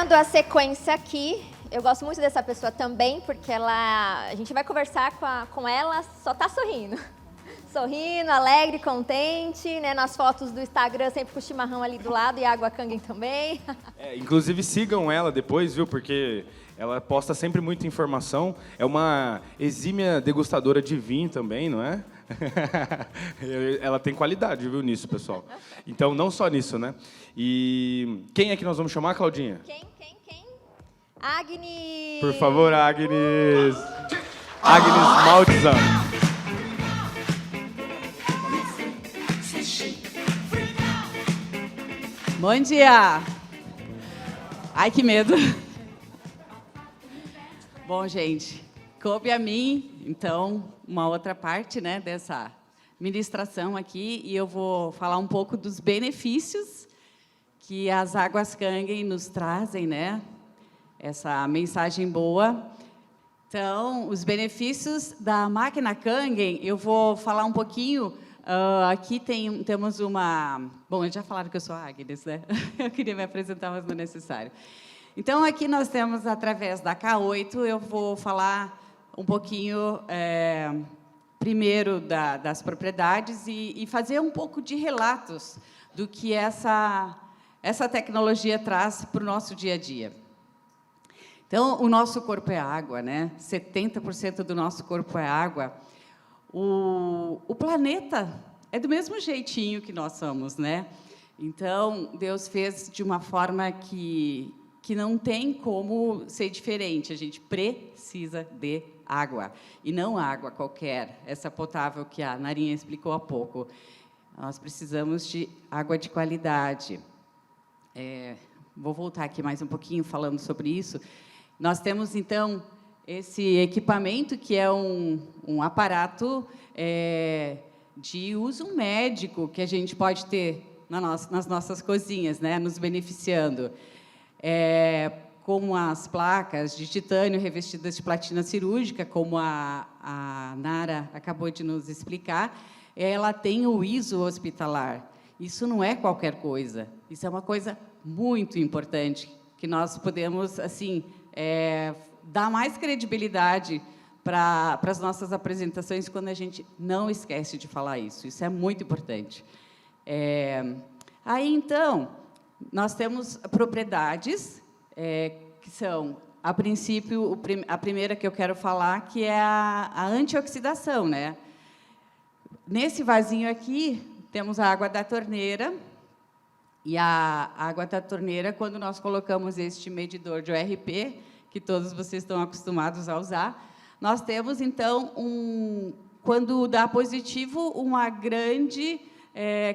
Dando a sequência aqui, eu gosto muito dessa pessoa também, porque a gente vai conversar com ela, só tá sorrindo. Sorrindo, alegre, contente, né? Nas fotos do Instagram, sempre com o chimarrão ali do lado e a água Kangen também. Inclusive, sigam ela depois, viu? Porque ela posta sempre muita informação. É uma exímia degustadora de vinho também, não é? Ela tem qualidade, viu, nisso, pessoal. Então, não só nisso, né? E quem é que nós vamos chamar, Claudinha? Quem? Agnes! Por favor, Agnes! Agnes Maltzan. Bom dia! Ai, que medo! Bom, gente, coube a mim, então, uma outra parte, né, dessa ministração aqui, e eu vou falar um pouco dos benefícios que as águas Kangen nos trazem, né? Essa mensagem boa. Então, os benefícios da máquina Kangen, eu vou falar um pouquinho. Aqui temos uma... Bom, já falaram que eu sou a Agnes, né? Eu queria me apresentar, mas não é necessário. Então, aqui nós temos, através da K8, eu vou falar um pouquinho, primeiro, das propriedades e fazer um pouco de relatos do que essa tecnologia traz para o nosso dia a dia. Então, o nosso corpo é água, né? 70% do nosso corpo é água. O planeta é do mesmo jeitinho que nós somos, né? Então, Deus fez de uma forma que não tem como ser diferente. A gente precisa de água. E não água qualquer, essa potável que a Narinha explicou há pouco. Nós precisamos de água de qualidade. Vou voltar aqui mais um pouquinho falando sobre isso. Nós temos, então, esse equipamento, que é um aparato de uso médico que a gente pode ter nas nossas cozinhas, né, nos beneficiando. Com as placas de titânio revestidas de platina cirúrgica, como a Nara acabou de nos explicar, ela tem o ISO hospitalar. Isso não é qualquer coisa. Isso é uma coisa muito importante, que nós podemos, assim, dar mais credibilidade para as nossas apresentações quando a gente não esquece de falar isso. Isso é muito importante. Aí, então, nós temos propriedades que são, a princípio, a primeira que eu quero falar, que é a antioxidação, né? Nesse vasinho aqui, temos a água da torneira. E a água da torneira, quando nós colocamos este medidor de ORP, que todos vocês estão acostumados a usar, nós temos, então, quando dá positivo, uma grande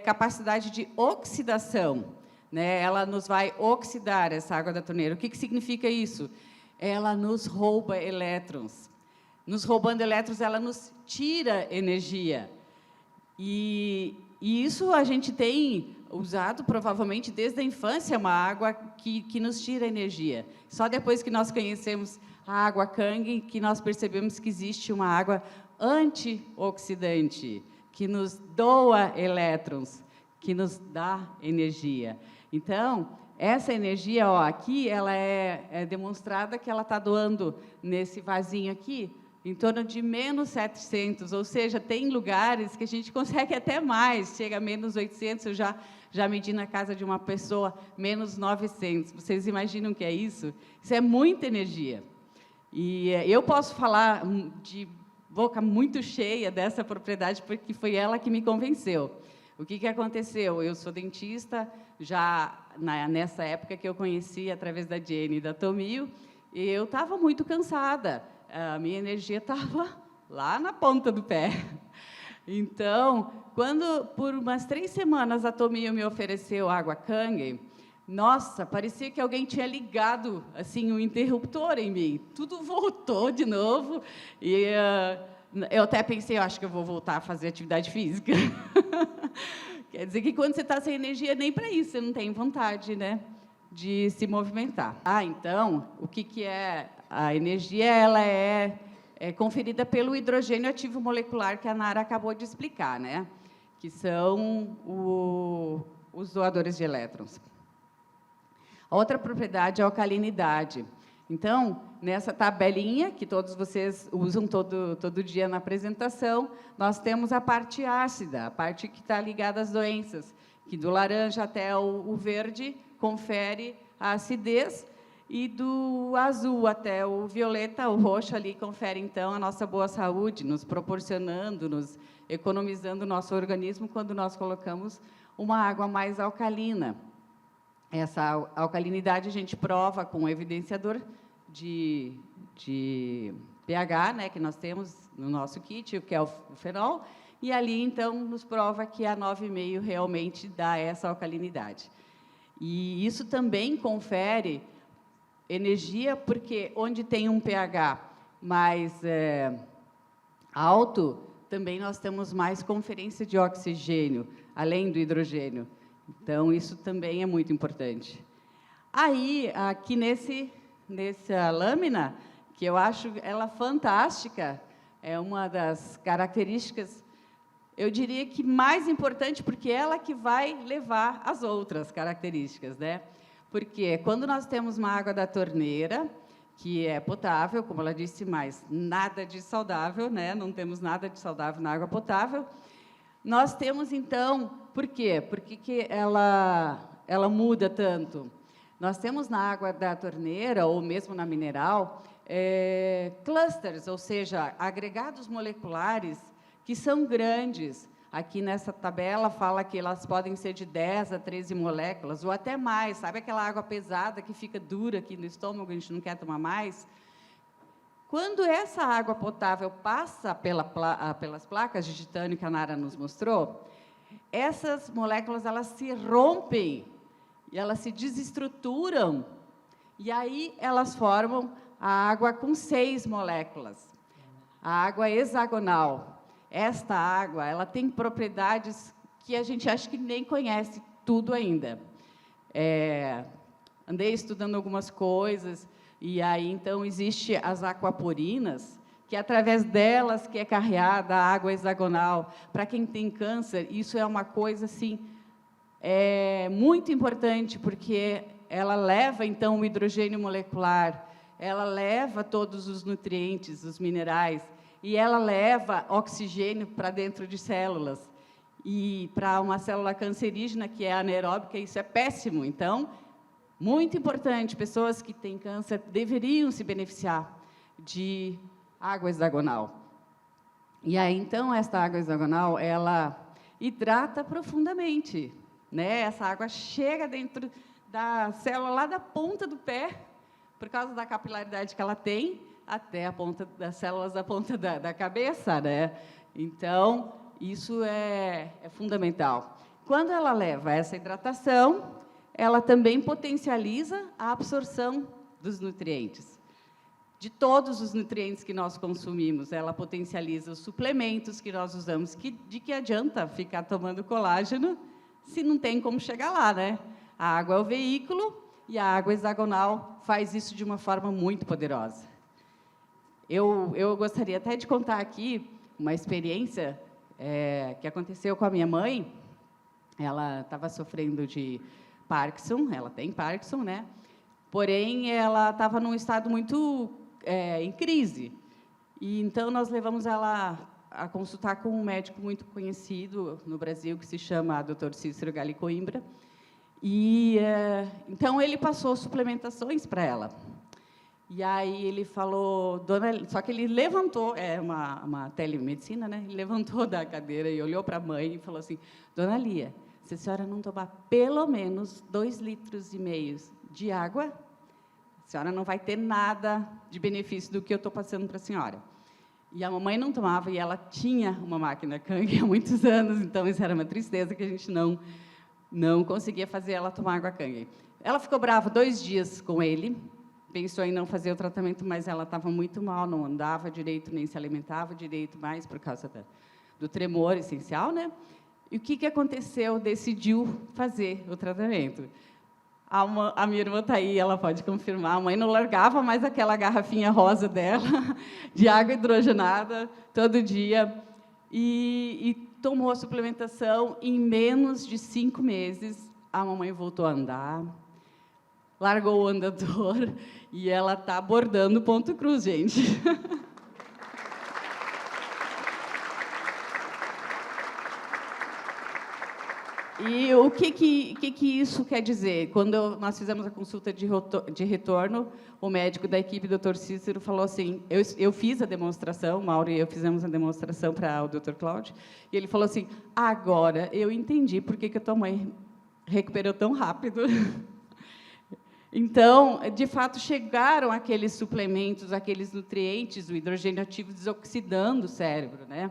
capacidade de oxidação, né? Ela nos vai oxidar, essa água da torneira. O que significa isso? Ela nos rouba elétrons. Nos roubando elétrons, ela nos tira energia. E isso a gente tem usado, provavelmente, desde a infância, uma água que nos tira energia. Só depois que nós conhecemos a água Kangen, que nós percebemos que existe uma água antioxidante, que nos doa elétrons, que nos dá energia. Então, essa energia, aqui, ela é demonstrada que ela está doando, nesse vasinho aqui, em torno de menos 700, ou seja, tem lugares que a gente consegue até mais, chega a menos 800, eu já medi na casa de uma pessoa, menos 900. Vocês imaginam o que é isso? Isso é muita energia. E eu posso falar de boca muito cheia dessa propriedade, porque foi ela que me convenceu. O que aconteceu? Eu sou dentista, já nessa época que eu conheci, através da Jenny e da Tomio, e eu estava muito cansada. A minha energia estava lá na ponta do pé. Então, quando, por umas 3 semanas, a Tomio me ofereceu água Kangen, nossa, parecia que alguém tinha ligado assim, um interruptor em mim. Tudo voltou de novo. E eu até pensei, eu acho que eu vou voltar a fazer atividade física. Quer dizer que, quando você está sem energia, nem para isso você não tem vontade, né, de se movimentar. Então, o que é a energia? Ela é conferida pelo hidrogênio ativo molecular, que a Nara acabou de explicar, né? Que são os doadores de elétrons. A outra propriedade é a alcalinidade. Então, nessa tabelinha, que todos vocês usam todo dia na apresentação, nós temos a parte ácida, a parte que está ligada às doenças, que do laranja até o verde confere a acidez, e do azul até o violeta, o roxo ali, confere, então, a nossa boa saúde, nos proporcionando, nos economizando o nosso organismo quando nós colocamos uma água mais alcalina. Essa alcalinidade a gente prova com o evidenciador de pH, né, que nós temos no nosso kit, que é o fenol, e ali, então, nos prova que a 9,5 realmente dá essa alcalinidade. E isso também confere energia, porque onde tem um pH mais alto, também nós temos mais conferência de oxigênio, além do hidrogênio. Então, isso também é muito importante. Aí, aqui nessa lâmina, que eu acho ela fantástica, é uma das características, eu diria que mais importante, porque ela que vai levar as outras características, né? Porque quando nós temos uma água da torneira, que é potável, como ela disse, mas nada de saudável, né? Não temos nada de saudável na água potável. Nós temos, então, por quê? Por que ela muda tanto? Nós temos na água da torneira, ou mesmo na mineral, clusters, ou seja, agregados moleculares que são grandes. Aqui nessa tabela fala que elas podem ser de 10 a 13 moléculas, ou até mais. Sabe aquela água pesada que fica dura aqui no estômago, a gente não quer tomar mais? Quando essa água potável passa pelas placas de titânio que a Nara nos mostrou, essas moléculas elas se rompem, e elas se desestruturam, e aí elas formam a água com 6 moléculas, a água hexagonal. Esta água ela tem propriedades que a gente acha que nem conhece tudo ainda. Andei estudando algumas coisas, e aí, então, existe as aquaporinas, que através delas que é carreada a água hexagonal. Para quem tem câncer, isso é uma coisa, assim, muito importante, porque ela leva, então, o hidrogênio molecular, ela leva todos os nutrientes, os minerais, e ela leva oxigênio para dentro de células. E para uma célula cancerígena, que é anaeróbica, isso é péssimo. Então, muito importante, pessoas que têm câncer deveriam se beneficiar de água hexagonal. E aí, então, esta água hexagonal, ela hidrata profundamente, né? Essa água chega dentro da célula lá da ponta do pé, por causa da capilaridade que ela tem, até a ponta das células da ponta da cabeça, né? Então, isso é fundamental. Quando ela leva essa hidratação, ela também potencializa a absorção dos nutrientes. De todos os nutrientes que nós consumimos, ela potencializa os suplementos que nós usamos. De que adianta ficar tomando colágeno se não tem como chegar lá, né? A água é o veículo, e a água hexagonal faz isso de uma forma muito poderosa. Eu gostaria até de contar aqui uma experiência que aconteceu com a minha mãe. Ela estava sofrendo de Parkinson, ela tem Parkinson, né? Porém, ela estava num estado muito em crise. E, então, nós levamos ela a consultar com um médico muito conhecido no Brasil, que se chama Dr. Cícero Galli Coimbra. E, então, ele passou suplementações para ela. E aí ele falou, só que ele levantou, uma telemedicina, né? Ele levantou da cadeira e olhou para a mãe e falou assim: Dona Lia, se a senhora não tomar pelo menos 2,5 litros de água, a senhora não vai ter nada de benefício do que eu estou passando para a senhora. E a mamãe não tomava, e ela tinha uma máquina Kangen há muitos anos, então isso era uma tristeza que a gente não conseguia fazer ela tomar água Kangen. Ela ficou brava 2 dias com ele, pensou em não fazer o tratamento, mas ela estava muito mal, não andava direito, nem se alimentava direito mais, por causa do tremor essencial, né? E o que aconteceu? Decidiu fazer o tratamento. A minha irmã está aí, ela pode confirmar. A mãe não largava mais aquela garrafinha rosa dela, de água hidrogenada, todo dia, e tomou a suplementação. Em menos de 5 meses, a mamãe voltou a andar, largou o andador e ela está bordando ponto cruz, gente. E o que isso quer dizer? Quando nós fizemos a consulta de retorno, o médico da equipe, o Dr. Cícero, falou assim, eu fiz a demonstração, o Mauro e eu fizemos a demonstração para o Dr. Cláudio, e ele falou assim, agora eu entendi por que a tua mãe recuperou tão rápido. Então, de fato, chegaram aqueles suplementos, aqueles nutrientes, o hidrogênio ativo desoxidando o cérebro, né?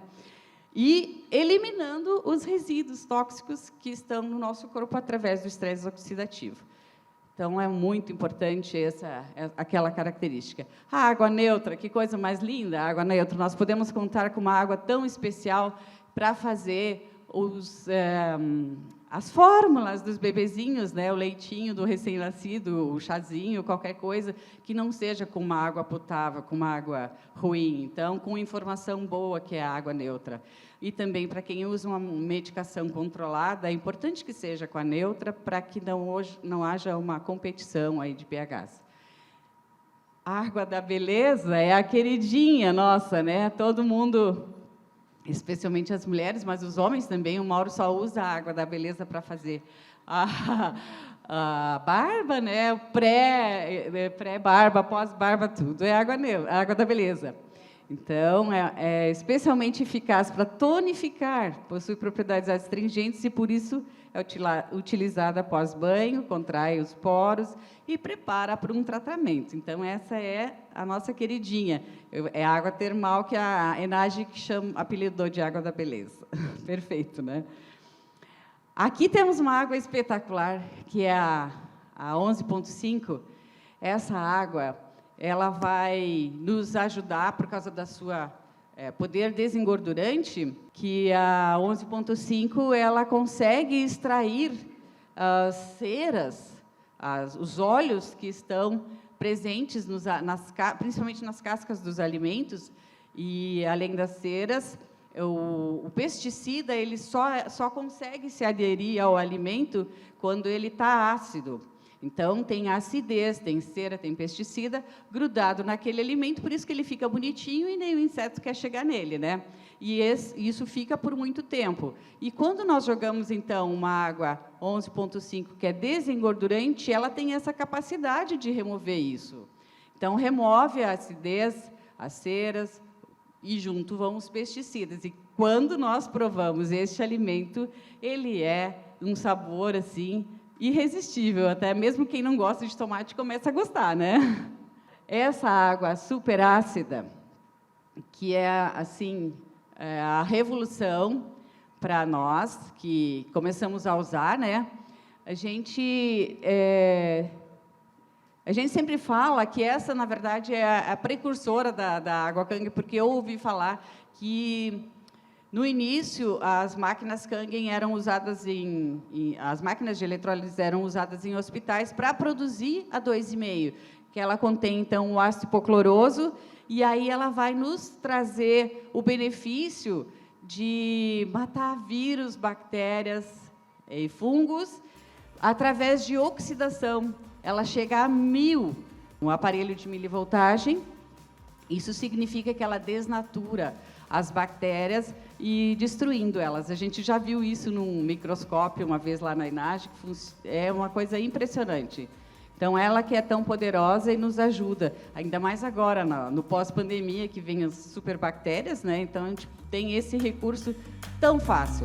E eliminando os resíduos tóxicos que estão no nosso corpo através do estresse oxidativo. Então, é muito importante aquela característica. A água neutra, que coisa mais linda, a água neutra. Nós podemos contar com uma água tão especial para fazer as fórmulas dos bebezinhos, né? O leitinho do recém-nascido, o chazinho, qualquer coisa que não seja com uma água potável, com uma água ruim. Então, com informação boa, que é a água neutra. E também, para quem usa uma medicação controlada, é importante que seja com a neutra, para que não haja uma competição aí de pHs. A água da beleza é a queridinha nossa, né? Todo mundo, especialmente as mulheres, mas os homens também, o Mauro só usa a água da beleza para fazer a barba, né? Pré-barba, pós-barba, tudo é água da beleza. Então, é especialmente eficaz para tonificar, possui propriedades astringentes e, por isso, é utilizada após banho, contrai os poros e prepara para um tratamento. Então, essa é a nossa queridinha. É a água termal que a Enage apelidou de água da beleza. Perfeito, né? Aqui temos uma água espetacular, que é a 11.5. Essa água ela vai nos ajudar, por causa da sua poder desengordurante, que a 11.5 ela consegue extrair as ceras, os óleos que estão presentes, principalmente nas cascas dos alimentos, e, além das ceras, o pesticida ele só consegue se aderir ao alimento quando ele está ácido. Então, tem acidez, tem cera, tem pesticida grudado naquele alimento, por isso que ele fica bonitinho e nenhum inseto quer chegar nele, né? E isso fica por muito tempo. E quando nós jogamos, então, uma água 11.5, que é desengordurante, ela tem essa capacidade de remover isso. Então, remove a acidez, as ceras, e junto vão os pesticidas. E quando nós provamos este alimento, ele é um sabor, assim, irresistível, até mesmo quem não gosta de tomate começa a gostar, né? Essa água super ácida, que é assim a revolução para nós que começamos a usar, né? A gente sempre fala que essa, na verdade, é a precursora da água Kangen, porque eu ouvi falar que no início, as máquinas Kangen eram usadas as máquinas de eletrólise eram usadas em hospitais para produzir a 2,5, que ela contém, então, o ácido hipocloroso, e aí ela vai nos trazer o benefício de matar vírus, bactérias e fungos através de oxidação. Ela chega a 1000, um aparelho de milivoltagem. Isso significa que ela desnatura as bactérias e destruindo elas. A gente já viu isso num microscópio uma vez lá na Enage, que é uma coisa impressionante. Então, ela que é tão poderosa e nos ajuda, ainda mais agora, no pós-pandemia, que vem as superbactérias, né? Então, a gente tem esse recurso tão fácil.